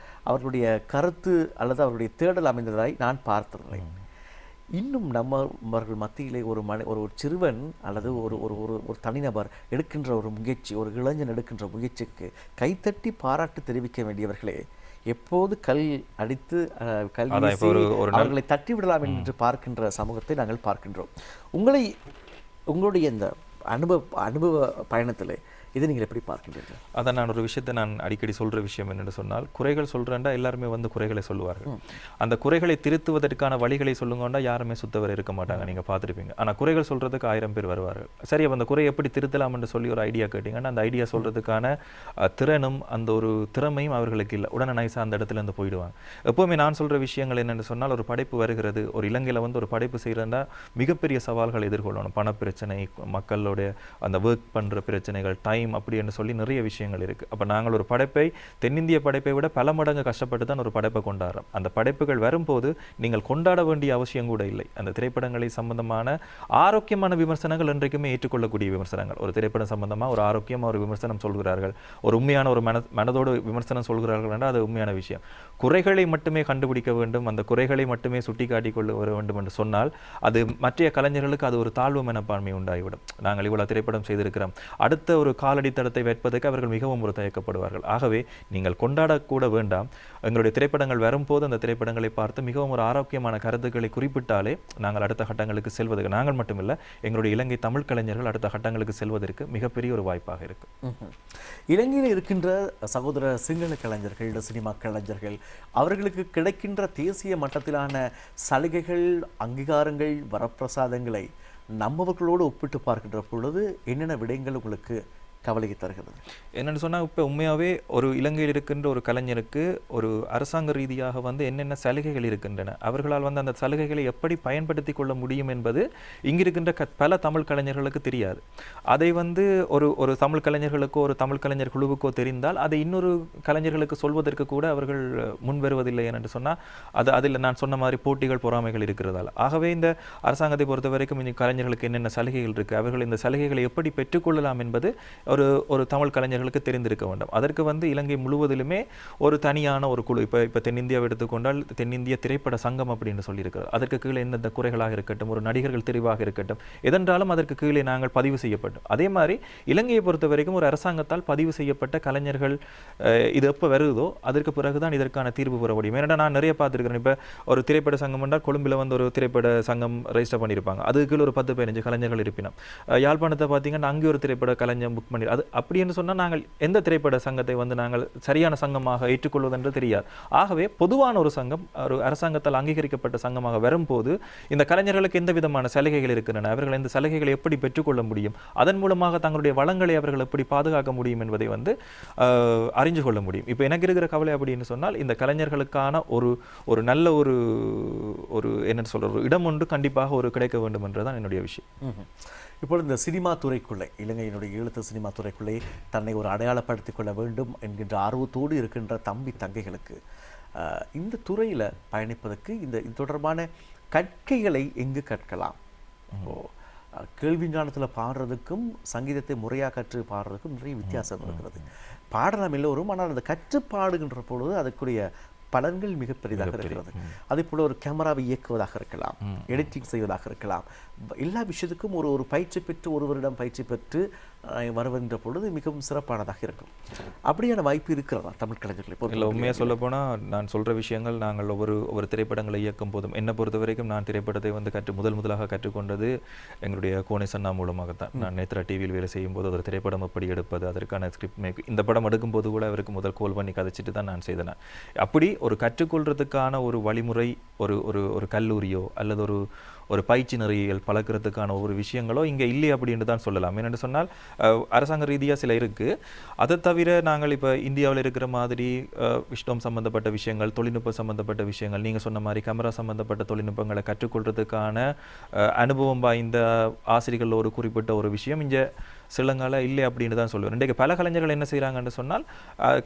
A: அவர்களுடைய கருத்து அல்லது அவர்களுடைய தேடல் அமைந்ததாய் நான் பார்த்திருந்தேன். இன்னும் நம்மவர்கள் மத்தியிலே ஒரு சிறுவன் அல்லது ஒரு தனிநபர் எடுக்கின்ற ஒரு முயற்சி, ஒரு இளைஞன் எடுக்கின்ற முயற்சிக்கு கைத்தட்டி பாராட்டு தெரிவிக்க வேண்டியவர்களே எப்போது கல் அடித்து அவர்களை தட்டி விடலாம் என்று பார்க்கின்ற சமூகத்தை நாங்கள் பார்க்கின்றோம். உங்களுடைய இந்த அனுபவ பயணத்திலே இதை நீங்கள் எப்படி பார்க்கின்றீர்கள்?
B: அதான் நான் ஒரு விஷயத்தை நான் அடிக்கடி சொல்கிற விஷயம் என்னென்னு சொன்னால், குறைகள் சொல்கிறேன்டா எல்லாருமே குறைகளை சொல்லுவார்கள். அந்த குறைகளை திருத்துவதற்கான வழிகளை சொல்லுங்கண்டா யாருமே சுத்தவர் இருக்க மாட்டாங்க, நீங்கள் பார்த்துருப்பீங்க. ஆனால் குறைகள் சொல்கிறதுக்கு 1000 பேர் வருவார்கள். சரி, அந்த குறையை எப்படி திருத்தலாம் என்று சொல்லி ஒரு ஐடியா கேட்டிங்கன்னா அந்த ஐடியா சொல்கிறதுக்கான திறனும் அந்த ஒரு திறமையும் அவர்களுக்கு இல்லை. உடனே நைஸாக அந்த இடத்துல போயிடுவாங்க. எப்போவுமே நான் சொல்கிற விஷயங்கள் என்னென்னு சொன்னால், ஒரு படைப்பு வருகிறது, ஒரு இலங்கையில் ஒரு படைப்பு செய்கிறேன்னா மிகப்பெரிய சவால்கள் எதிர்கொள்ளணும். பணப்பிரச்சனை, மக்களுடைய அந்த ஒர்க் பண்ணுற பிரச்சனைகள், டைம் அப்படி என்று சொல்லி நிறைய விஷயங்கள் இருக்குது. அப்போ நாங்கள் ஒரு படைப்பை தென்னிந்திய படைப்பை விட பல மடங்கு கஷ்டப்பட்டு தான் ஒரு படைப்பை கொண்டாடுறோம். அந்த படைப்புகள் வரும்போது நீங்கள் கொண்டாட வேண்டிய அவசியம் கூட இல்லை. அந்த திரைப்படங்களை சம்பந்தமான ஆரோக்கியமான விமர்சனங்கள் என்றைக்குமே ஏற்றுக்கொள்ளக்கூடிய விமர்சனங்கள். ஒரு திரைப்படம் சம்பந்தமாக ஒரு ஆரோக்கியமாக ஒரு விமர்சனம் சொல்கிறார்கள், ஒரு உண்மையான ஒரு மனதோடு விமர்சனம் சொல்கிறார்கள் என்றால் அது உண்மையான விஷயம். குறைகளை மட்டுமே கண்டுபிடிக்க வேண்டும், அந்த குறைகளை மட்டுமே சுட்டி காட்டிக் கொள்ள வர வேண்டும் என்று சொன்னால் அது மற்ற கலைஞர்களுக்கு அது ஒரு தாழ்வு மனப்பான்மை உண்டாகிவிடும். நாங்கள் இவ்வளவு திரைப்படம் செய்திருக்கிறோம், அடுத்த ஒரு காலடித்தடத்தை வைப்பதற்கு அவர்கள் மிகவும் ஒரு தயக்கப்படுவார்கள். ஆகவே நீங்கள் கொண்டாடக்கூட வேண்டாம். எங்களுடைய திரைப்படங்கள் வரும்போது அந்த திரைப்படங்களை பார்த்து மிகவும் ஒரு ஆரோக்கியமான கருத்துக்களை குறிப்பிட்டாலே நாங்கள் அடுத்த கட்டங்களுக்கு செல்வதற்கு, நாங்கள் மட்டுமில்லை எங்களுடைய இலங்கை தமிழ் கலைஞர்கள் அடுத்த கட்டங்களுக்கு செல்வதற்கு மிகப்பெரிய ஒரு வாய்ப்பாக இருக்கும்.
A: இலங்கையில் இருக்கின்ற சகோதர சிங்கள கலைஞர்கள், சினிமா கலைஞர்கள், அவர்களுக்கு கிடைக்கின்ற தேசிய மட்டத்திலான சலுகைகள், அங்கீகாரங்கள், வரப்பிரசாதங்களை நம்மவர்களோடு ஒப்பிட்டு பார்க்கின்ற பொழுது என்னென்ன விடயங்கள் உங்களுக்கு கவலையை தருகிறது?
B: என்னென்னு சொன்னால் இப்போ உண்மையாகவே ஒரு இலங்கையில் இருக்கின்ற ஒரு கலைஞருக்கு ஒரு அரசாங்க ரீதியாக வந்து என்னென்ன சலுகைகள் இருக்கின்றன, அவர்களால் வந்து அந்த சலுகைகளை எப்படி பயன்படுத்தி கொள்ள முடியும் என்பது இங்கே இருக்கின்ற பல தமிழ் கலைஞர்களுக்கு தெரியாது. அதை வந்து ஒரு தமிழ் கலைஞர்களுக்கோ ஒரு தமிழ் கலைஞர் குழுவுக்கோ தெரிந்தால் அதை இன்னொரு கலைஞர்களுக்கு சொல்வதற்கு கூட அவர்கள் முன் வருவதில்லை என்று சொன்னால் அதில் நான் சொன்ன மாதிரி போட்டிகள் பொறாமைகள் இருக்கிறதால். ஆகவே இந்த அரசாங்கத்தை பொறுத்த வரைக்கும் இந்த கலைஞர்களுக்கு என்னென்ன சலுகைகள் இருக்குது, அவர்கள் இந்த சலுகைகளை எப்படி பெற்றுக்கொள்ளலாம் என்பது ஒரு தமிழ் கலைஞர்களுக்கு தெரிந்திருக்க வேண்டும். அதற்கு வந்து இலங்கை முழுவதிலுமே ஒரு தனியான ஒரு குழு, இப்போ தென்னிந்தியாவை எடுத்துக்கொண்டால் தென்னிந்திய திரைப்பட சங்கம் அப்படின்னு சொல்லியிருக்கிறது. அதற்கு கீழே எந்தெந்த குறைகளாக இருக்கட்டும், ஒரு நடிகர்கள் தெரிவாக இருக்கட்டும், எதென்றாலும் அதற்கு கீழே நாங்கள் பதிவு செய்யப்பட்டோம். அதே மாதிரி இலங்கையை பொறுத்த வரைக்கும் ஒரு அரசாங்கத்தால் பதிவு செய்யப்பட்ட கலைஞர்கள் இது எப்போ வருதோ அதற்கு பிறகுதான் இதற்கான தீர்வு பெற முடியும். ஏன்னா நான் நிறைய பார்த்துருக்கிறேன். இப்போ ஒரு திரைப்பட சங்கம் என்றால் கொழும்பில் வந்து ஒரு திரைப்பட சங்கம் ரெஜிஸ்டர் பண்ணியிருப்பாங்க, அதுக்கு கீழே ஒரு 10-15 கலைஞர்கள் இருப்பினோம். யாழ்ப்பாணத்தை பார்த்தீங்கன்னா அங்கே ஒரு திரைப்பட கலைஞர் புக் பண்ணி அது அப்படின்னு சொன்னால் நாங்கள் எந்த திரைப்பட சங்கத்தை வந்து நாங்கள் சரியான சங்கமாக ஏற்றுக்கொள்வதென்று தெரியாது. ஆகவே பொதுவான ஒரு சங்கம் ஒரு அரசாங்கத்தால் அங்கீகரிக்கப்பட்ட சங்கமாக வரும்போது இந்த கலைஞர்களுக்கு எந்த விதமான சலுகைகள் இருக்கின்றன, அவர்கள் இந்த சலுகைகளை எப்படி பெற்றுக்கொள்ள முடியும், அதன் மூலமாக தங்களுடைய வளங்களை அவர்கள் எப்படி பாதுகாக்க முடியும் என்பதை வந்து அறிஞ்சு கொள்ள முடியும். இப்போ எனக்கு இருக்கிற கவலை அப்படின்னு சொன்னால் இந்த கலைஞர்களுக்கான ஒரு நல்ல ஒரு என்ன சொல்ற ஒரு இடம் ஒன்று கண்டிப்பாக ஒரு கிடைக்க வேண்டும் என்றுதான் என்னுடைய விஷயம்.
A: இப்பொழுது இந்த சினிமா துறைக்குள்ளே, இலங்கையினுடைய ஈழத்து சினிமா துறைக்குள்ளே தன்னை ஒரு அடையாளப்படுத்திக் கொள்ள வேண்டும் என்கின்ற ஆர்வத்தோடு இருக்கின்ற தம்பி தங்கைகளுக்கு இந்த துறையில் பயணிப்பதற்கு இது தொடர்பான கற்கைகளை எங்கு கற்கலாம்? கேள்வி ஞானத்தில் பாடுறதுக்கும் சங்கீதத்தை முறையாக கற்று பாடுறதுக்கும் நிறைய வித்தியாசம் இருக்கிறது. பாடலாம் எல்லோரும், ஆனால் அந்த கற்று பாடுகின்ற பொழுது அதுக்குரிய பலன்கள் மிக பெரிதாக இருக்கிறது. அதே போல ஒரு கேமராவை இயக்குவதாக இருக்கலாம், எடிட்டிங் செய்வதாக இருக்கலாம், எல்லா விஷயத்துக்கும் ஒரு பயிற்சி பெற்று ஒருவரிடம் பயிற்சி பெற்று வருகின்ற பொழுது மிகவும் சிறப்பானதாக இருக்கும். அப்படியான வாய்ப்பு இருக்கிறதா தமிழ் கலைஞர்களை?
B: இல்லை, உண்மையாக சொல்ல போனால் நான் சொல்கிற விஷயங்கள் நாங்கள் ஒவ்வொரு திரைப்படங்களை இயக்கும் போதும் என்னை பொறுத்த வரைக்கும் நான் திரைப்படத்தை வந்து முதலாக கற்றுக்கொண்டது எங்களுடைய கோணேசன்னா மூலமாகத்தான். நான் நேத்ரா டிவியில் வேலை செய்யும் போது ஒரு திரைப்படம் எப்படி எடுப்பது, அதற்கான ஸ்கிரிப்ட் மேக், இந்த படம் எடுக்கும்போது கூட அவருக்கு முதல் கோல் பண்ணி கதைச்சிட்டு தான் நான் செய்தேன். அப்படி ஒரு கற்றுக்கொள்றதுக்கான ஒரு வழிமுறை ஒரு கல்லூரியோ அல்லது ஒரு பயிற்சி நெறிகள் பழக்கிறதுக்கான ஒரு விஷயங்களோ இங்கே இல்லை அப்படின்னு தான் சொல்லலாம். என்னென்னு சொன்னால் அரசாங்க ரீதியாக சில இருக்குது. அதை தவிர நாங்கள் இப்போ இந்தியாவில் இருக்கிற மாதிரி விஷ்ணம் சம்மந்தப்பட்ட விஷயங்கள், தொழில்நுட்பம் சம்மந்தப்பட்ட விஷயங்கள், நீங்கள் சொன்ன மாதிரி கேமரா சம்மந்தப்பட்ட தொழில்நுட்பங்களை கற்றுக்கொள்றதுக்கான அனுபவம் வாய்ந்த ஆசிரியர்கள் ஒரு குறிப்பிட்ட ஒரு விஷயம் இங்கே சிலங்கால இல்லை அப்படின்னு தான் சொல்லுவேன். இன்றைக்கு பல கலைஞர்கள் என்ன செய்கிறாங்கன்னு சொன்னால்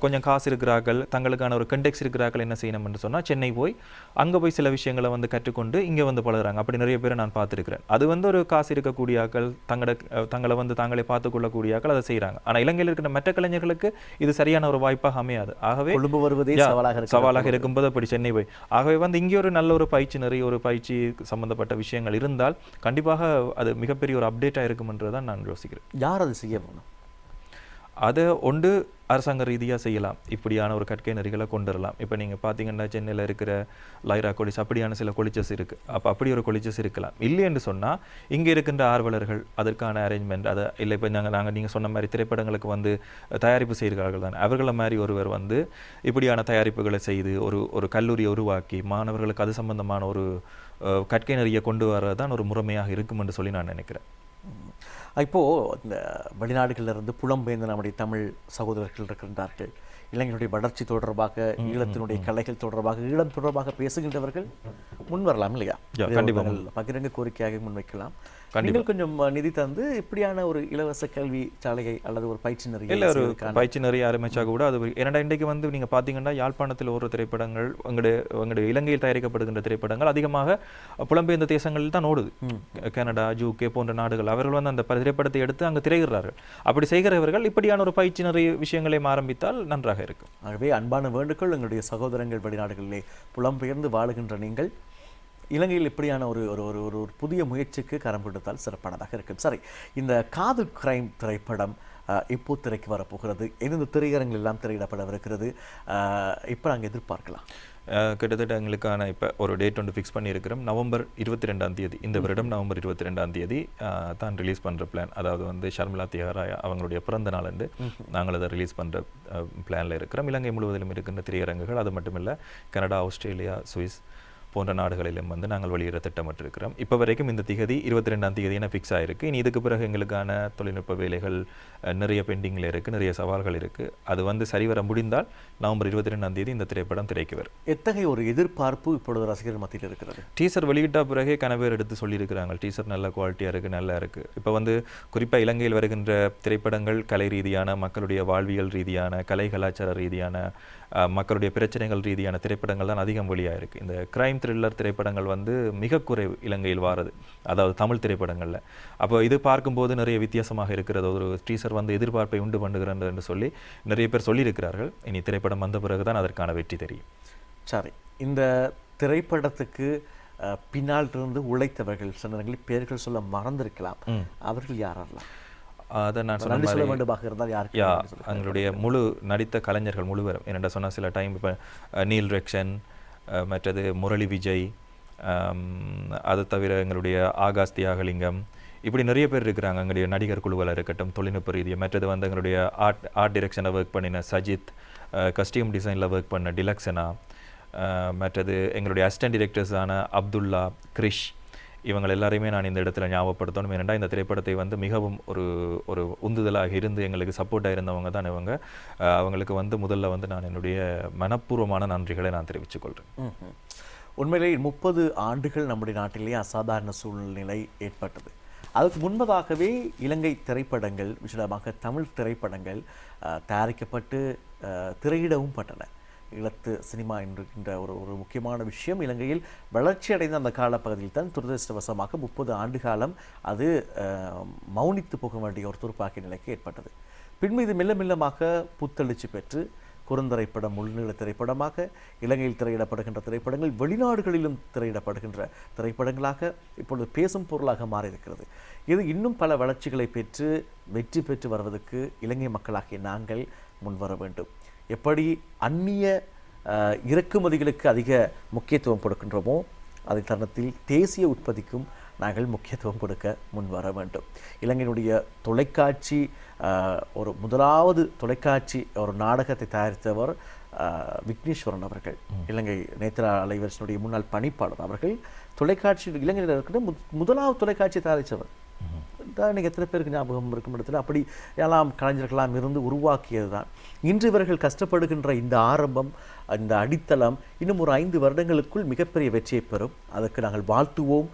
B: கொஞ்சம் காசு இருக்கிறார்கள், தங்களுக்கான ஒரு கண்டெக்ஸ் இருக்கிறார்கள், என்ன செய்யணும் என்று சொன்னால் சென்னை போய் அங்கே போய் சில விஷயங்களை வந்து கற்றுக்கொண்டு இங்கே வந்து பழகுறாங்க. அப்படி நிறைய பேரை நான் பார்த்துருக்கிறேன். அது வந்து ஒரு காசு இருக்கக்கூடிய ஆக்கள், தங்களை வந்து தாங்களே பார்த்துக்கொள்ளக்கூடிய ஆக்கள் அதை செய்கிறாங்க. ஆனால் இலங்கையில் இருக்கிற மற்ற கலைஞர்களுக்கு இது சரியான ஒரு வாய்ப்பாக அமையாது. ஆகவே
A: வருவதே
B: சவாலாக இருக்கும்போது அப்படி சென்னை போய் ஆகவே வந்து இங்கே ஒரு நல்ல ஒரு பயிற்சி சம்பந்தப்பட்ட விஷயங்கள் இருந்தால் கண்டிப்பாக அது மிகப்பெரிய ஒரு அப்டேட்டாக இருக்கும்ன்றதான் நான் யோசிக்கிறேன்.
A: யார் அது செய்ய வேணும்?
B: அதை ஒன்று அரசாங்க ரீதியாக செய்யலாம், இப்படியான ஒரு கற்கை நெறிகளை கொண்டு வரலாம். இப்போ நீங்கள் பார்த்தீங்கன்னா சென்னையில் இருக்கிற லைரா கொலிஸ் அப்படியான சில கொலிச்சஸ் இருக்குது. அப்படி ஒரு கொலிச்சஸ் இருக்கலாம். இல்லை என்று சொன்னால் இங்கே இருக்கின்ற ஆர்வலர்கள் அதற்கான அரேஞ்ச்மெண்ட் அதை இல்லை. இப்போ நீங்கள் சொன்ன மாதிரி திரைப்படங்களுக்கு வந்து தயாரிப்பு செய்கிறார்கள் தானே, அவர்களை மாதிரி ஒருவர் வந்து இப்படியான தயாரிப்புகளை செய்து ஒரு கல்லூரியை உருவாக்கி மாணவர்களுக்கு அது சம்பந்தமான ஒரு கற்கை நெறியை கொண்டு வரது தான் ஒரு முறைமையாக இருக்கும் என்று சொல்லி நான் நினைக்கிறேன்.
A: இப்போது இந்த வெளிநாடுகளிலிருந்து புலம்பெயர்ந்து நம்முடைய தமிழ் சகோதரர்கள் இருக்கின்றார்கள். இளைஞருடைய வளர்ச்சி தொடர்பாக, ஈழத்தினுடைய கலைகள் தொடர்பாக, ஈழம் தொடர்பாக பேசுகின்றவர்கள் முன் வரலாம் இல்லையா? கண்டிப்பாக பகிரங்க கோரிக்கையாக முன்வைக்கலாம். நீங்கள் கொஞ்சம் நிதி தந்து இப்படியான ஒரு இலவச கல்வி சாலையை அல்லது ஒரு பயிற்சி நெறி
B: இல்லை ஒரு பயிற்சி நெறி ஆரம்பிச்சா கூட அது ஏன்னா இன்றைக்கு வந்து நீங்கள் பார்த்தீங்கன்னா யாழ்ப்பாணத்தில் ஒரு திரைப்படங்கள் எங்களுடைய இலங்கையில் தயாரிக்கப்படுகின்ற திரைப்படங்கள் அதிகமாக புலம்பெயர்ந்த தேசங்களில் தான் ஓடுது. கனடா, UK போன்ற நாடுகள் அவர்கள் வந்து அந்த திரைப்படத்தை எடுத்து அங்கே திரையிடுறார்கள். அப்படி செய்கிறவர்கள் இப்படியான ஒரு பயிற்சி நெறி விஷயங்களையும் ஆரம்பித்தால் நன்றாக இருக்கும்.
A: ஆகவே அன்பான வேண்டுகோள், எங்களுடைய சகோதரங்கள் வெளிநாடுகளிலே புலம்பெயர்ந்து வாழுகின்ற நீங்கள் இலங்கையில் இப்படியான ஒரு புதிய முயற்சிக்கு கரம் கொடுத்தால் சிறப்பானதாக இருக்கும். சரி, இந்த காதல் கிரைம் திரைப்படம் இப்போ திரைக்கு வரப்போகிறது. எந்தெந்த திரையரங்கில் எல்லாம் திரையிடப்படவிருக்கிறது, இப்போ நாங்கள் எதிர்பார்க்கலாம்?
B: கிட்டத்தட்ட எங்களுக்கான இப்போ ஒரு டேட் ஒன்று ஃபிக்ஸ் பண்ணியிருக்கிறோம். நவம்பர் 22 இந்த வருடம் நவம்பர் 22 தான் ரிலீஸ் பண்ணுற பிளான். அதாவது வந்து ஷர்மிளா தியாகராயா அவங்களுடைய பிறந்த நாள் அன்று நாங்கள் அதை ரிலீஸ் பண்ணுற பிளானில் இருக்கிறோம். இலங்கை முழுவதிலும் இருக்கின்ற திரையரங்குகள், அது மட்டும் இல்லை கனடா, ஆஸ்திரேலியா, சுவிஸ் போன்ற நாடுகளிலும் வந்து நாங்கள் வெளியிட திட்டமிட்டிருக்கிறோம். இப்போ வரைக்கும் இந்த திகதி 22ஆம் தேதி என ஃபிக்ஸ் ஆகிருக்கு. இனி இதுக்கு பிறகு எங்களுக்கான தொழில்நுட்ப வேலைகள் நிறைய பெண்டிங்கில் இருக்குது, நிறைய சவால்கள் இருக்குது. அது வந்து சரிவர முடிந்தால் நவம்பர் 22ஆம் தேதி இந்த திரைப்படம் திரைக்கு வரும்.
A: எத்தகைய ஒரு எதிர்பார்ப்பு இப்பொழுது ரசிகர் மத்தியில் இருக்கிறது?
B: டீசர் வெளியிட்ட பிறகே கனவேர் எடுத்து சொல்லியிருக்கிறாங்க, டீசர் நல்ல குவாலிட்டியாக இருக்குது, நல்லா இருக்குது. இப்போ வந்து குறிப்பாக இலங்கையில் வருகின்ற திரைப்படங்கள் கலை ரீதியான, மக்களுடைய வாழ்வியல் ரீதியான, கலை கலாச்சார ரீதியான, மக்களுடைய பிரச்சனைகள் ரீதியான திரைப்படங்கள் தான் அதிகம் வெளியாக இருக்குது. இந்த கிரைம் த்ரில்லர் திரைப்படங்கள் வந்து மிக குறைவு இலங்கையில் வாரது, அதாவது தமிழ் திரைப்படங்களில். அப்போ இது பார்க்கும்போது நிறைய வித்தியாசமாக இருக்கிறது. ஒரு டீசர் வந்து எதிர்பார்ப்பை உண்டு பண்ணுகிறது என்று சொல்லி நிறைய பேர் சொல்லியிருக்கிறார்கள். இனி திரைப்படம் வந்த பிறகு தான் அதற்கான வெற்றி தெரியும்.
A: சரி, இந்த திரைப்படத்துக்கு பின்னால் இருந்து உழைத்தவர்கள் சில நேரங்களில் பேர்கள் சொல்ல மறந்திருக்கலாம், அவர்கள் யாரெல்லாம்?
B: அதை நான் சொன்ன மாதிரி எங்களுடைய முழு நடித்த கலைஞர்கள் முழுவரும் என்னென்ன சொன்னால் சில டைம் இப்போ நீல் ரெக்ஷன், மற்றது முரளி விஜய், அது தவிர எங்களுடைய ஆகாஷ் தியாகலிங்கம், இப்படி நிறைய பேர் இருக்கிறாங்க. எங்களுடைய நடிகர் குழுவில் இருக்கட்டும், தொழில்நுட்ப ரீதியாக, மற்றது வந்து எங்களுடைய ஆர்ட் டிரெக்ஷனில் ஒர்க் பண்ணின சஜித், கஸ்டியூம் டிசைனில் ஒர்க் பண்ண டிலக்ஷனா, மற்றது எங்களுடைய அசிஸ்டன்ட் டிரெக்டர்ஸான அப்துல்லா, கிரிஷ், இவங்க எல்லாரையுமே நான் இந்த இடத்துல ஞாபகப்படுத்தணும். ஏனென்றால் இந்த திரைப்படத்தை வந்து மிகவும் ஒரு உந்துதலாக இருந்து எங்களுக்கு சப்போர்ட்டாக இருந்தவங்க தான் இவங்க. அவங்களுக்கு வந்து முதல்ல வந்து நான் என்னுடைய மனப்பூர்வமான நன்றிகளை நான் தெரிவித்துக் கொள்கிறேன்.
A: உண்மையிலேயே 30 ஆண்டுகள் நம்முடைய நாட்டிலேயே அசாதாரண சூழ்நிலை ஏற்பட்டது. அதுக்கு முன்பதாகவே இலங்கை திரைப்படங்கள், விசேடமாக தமிழ் திரைப்படங்கள் தயாரிக்கப்பட்டு திரையிடவும் பட்டன. ஈழத்து சினிமா என்கின்ற ஒரு முக்கியமான விஷயம் இலங்கையில் வளர்ச்சி அடைந்த அந்த காலப்பகுதியில் தான் துரதிருஷ்டவசமாக 30 ஆண்டு காலம் அது மௌனித்து போக வேண்டிய ஒரு துருப்பாக்கிய நிலைக்கு ஏற்பட்டது. பின்பு இது மெல்ல மெல்லமாக புத்தெழுச்சி பெற்று குறுந்திரைப்படம், உள்நீள திரைப்படமாக இலங்கையில் திரையிடப்படுகின்ற திரைப்படங்கள் வெளிநாடுகளிலும் திரையிடப்படுகின்ற திரைப்படங்களாக இப்பொழுது பேசும் பொருளாக மாறியிருக்கிறது. இது இன்னும் பல வளர்ச்சிகளை பெற்று வெற்றி பெற்று வருவதற்கு இலங்கை மக்களாகிய நாங்கள் முன்வர வேண்டும். எப்படி அந்நிய இறக்குமதிகளுக்கு அதிக முக்கியத்துவம் கொடுக்கின்றோமோ அதே தருணத்தில் தேசிய உற்பத்திக்கும் நாங்கள் முக்கியத்துவம் கொடுக்க முன்வர வேண்டும். இலங்கையினுடைய தொலைக்காட்சி ஒரு முதலாவது தொலைக்காட்சி ஒரு நாடகத்தை தயாரித்தவர் விக்னேஸ்வரன் அவர்கள், இலங்கை நேத்ரா அலைவரிசனுடைய முன்னாள் பணிப்பாளர். அவர்கள் தொலைக்காட்சி இலங்கையில் இருக்கிற முதலாவது தொலைக்காட்சியை தயாரித்தவர். இன்றைக்கு எத்தனை பேருக்கு ஞாபகம் இருக்கும் இடத்துல அப்படி எல்லாம் கலைஞர்களாம் இருந்து உருவாக்கியது தான். இன்று இவர்கள் கஷ்டப்படுகின்ற இந்த ஆரம்பம், இந்த அடித்தளம் இன்னும் ஒரு 5 வருடங்களுக்குள் மிகப்பெரிய வெற்றியை பெறும். அதற்கு நாங்கள் வாழ்த்துவோம்,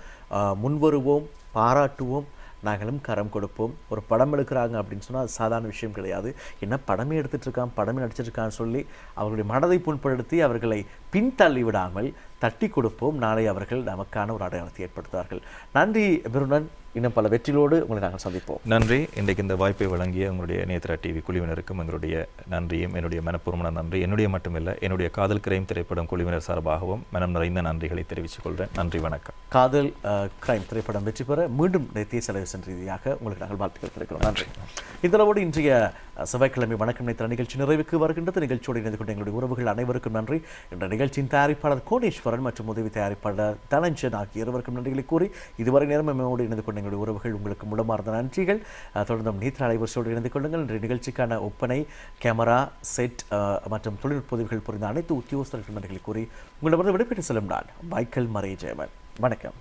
A: முன்வருவோம், பாராட்டுவோம், நாங்களும் கரம் கொடுப்போம். ஒரு படம் எடுக்கிறாங்க அப்படின்னு சொன்னால் அது சாதாரண விஷயம் கிடையாது. என்ன படமே எடுத்துகிட்ருக்கான், படமே நடிச்சிட்ருக்கான்னு சொல்லி அவர்களுடைய மனதை புண்படுத்தி அவர்களை பின்தள்ளி விடாமல் தட்டி கொடுப்போம். நாளை அவர்கள் நமக்கான ஒரு அடையாளத்தை ஏற்படுத்துவார்கள். நன்றி பிருணன். இன்னும் பல வெற்றிகளோடு உங்களை நாங்கள் சந்திப்போம்.
B: நன்றி. இன்றைக்கு இந்த வாய்ப்பை வழங்கிய உங்களுடைய நேத்ரா டிவி குழுவினருக்கும் எங்களுடைய நன்றியும், என்னுடைய மனப்பூர்வமான நன்றி. என்னுடைய மட்டுமில்லை, என்னுடைய காதல் கிரைம் திரைப்படம் குழுவினர் சார்பாகவும் மனம் நிறைந்த நன்றிகளை தெரிவித்துக் கொள்கிறேன். நன்றி, வணக்கம்.
A: காதல் கிரைம் திரைப்படம் வெற்றி பெற மீண்டும் தேசிய செலவிசன் ரீதியாக உங்களுக்கு நாங்கள் வாழ்த்துக்கள் தெரிவிக்கிறோம். நன்றி. இதனோடு இன்றைய செவ்வாய்க்கிழமை வணக்கம் நேத்ரா நிகழ்ச்சி நிறைவுக்கு வருகின்றது. நிகழ்ச்சியோடு இணைந்து கொண்ட எங்களுடைய உறவுகள் அனைவருக்கும் நன்றி. என்ற நிகழ்ச்சியின் தயாரிப்பாளர் கோடேஸ்வரன் மற்றும் உதவி தயாரிப்பாளர் தனஞ்சன் ஆகிய இருவருக்கும் நன்றிகளை கூறி இதுவரை நேரம் நம்மோடு இணைந்து கொண்ட எங்களுடைய உறவுகள் உங்களுக்கு முடமார்ந்த நன்றிகள். தொடர்ந்து நேத்ரா அலைவரிசையோடு இணைந்து கொள்ளுங்கள். இன்றைய நிகழ்ச்சிக்கான ஒப்பனை, கேமரா, செட் மற்றும் தொழில்நுட்ப உதவிகள் புரிந்த அனைத்து உத்தியோகஸ்தர்கள் நன்றிகளை கூறி உங்களிடமிருந்து விடைபெற்று செல்லும் நான் மைக்கேல் மறை ஜெயவன். வணக்கம்.